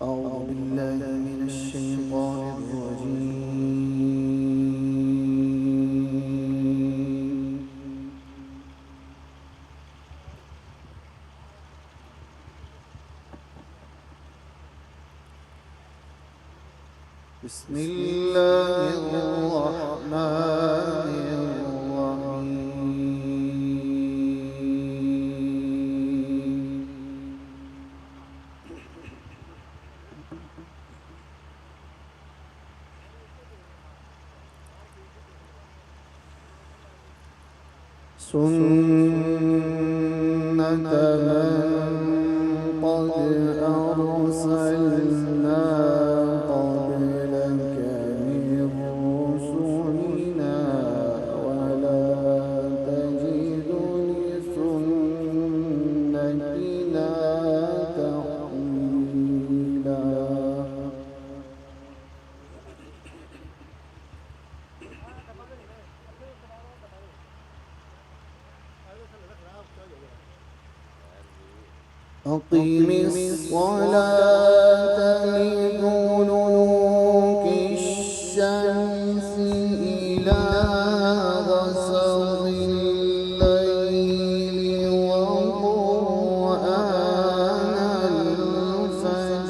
أعوذ بالله من الشيطان الرجيم. بسم الله الرحمن الرحيم. سنة من قد أرسلنا قبلك من رسلنا ولا تجد لسنتنا تحويلا. أقم الصلاة لدلوك الشمس إلى غسق الليل وقرآن الفجر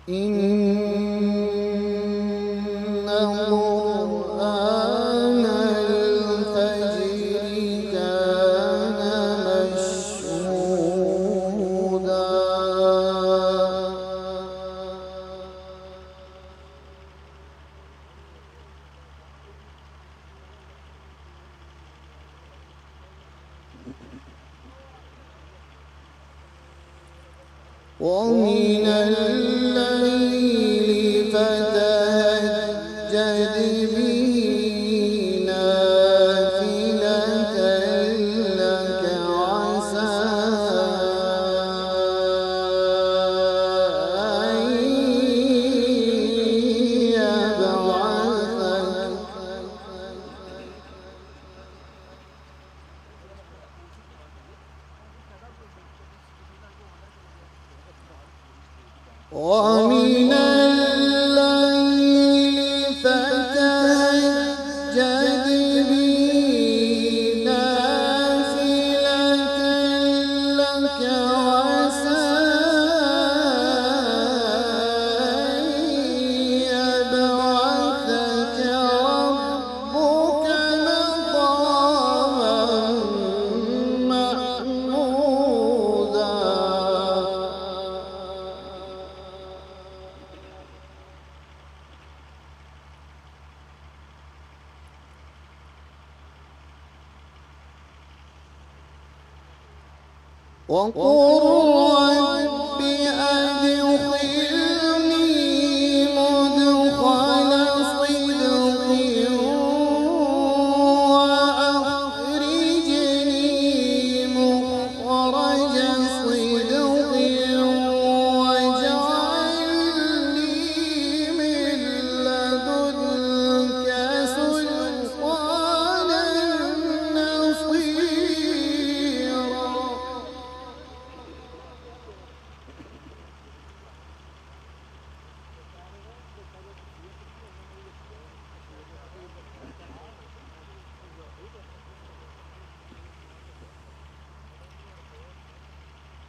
إن قرآن الفجر كان مشهودا. ومن الليل فتهجد به نافلة لك عسى أن يبعثك ومن الليل فتهجد به نافلة لك عسى أن يبعثك ربك مقاما محمودا. وقل رب أدخلني مدخل صدق وأخرجني مخرج صدق واجعل لي من لدنك سلطانا نصيرا.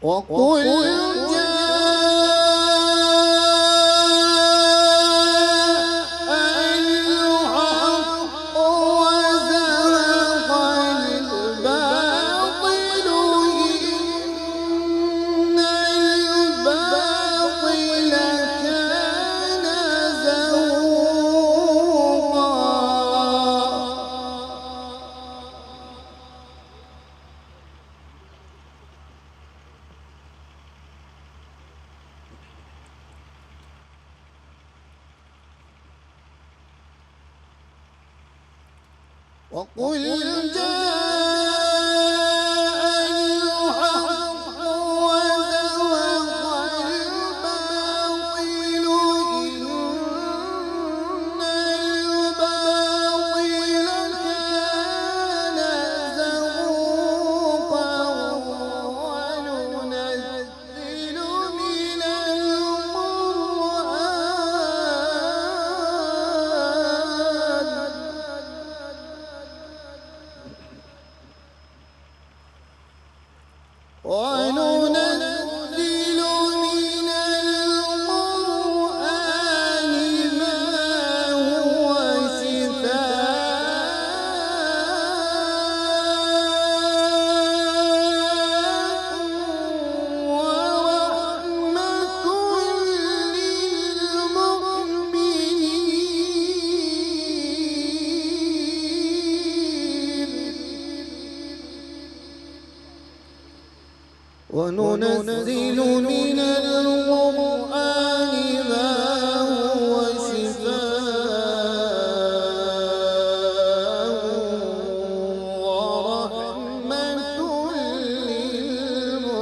وقل جاء الحق وزهق الباطل إن الباطل كان زهوقا. وقل جاء الحق وزهق الباطل إن الباطل وننزل من القرآن ما هو شفاء ورحمة للمؤمنين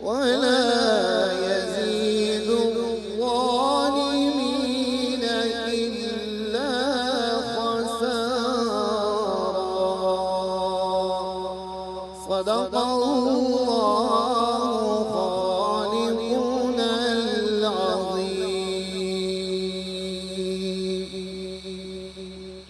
ولا يزيد الظالمين إلا خسارا. صدق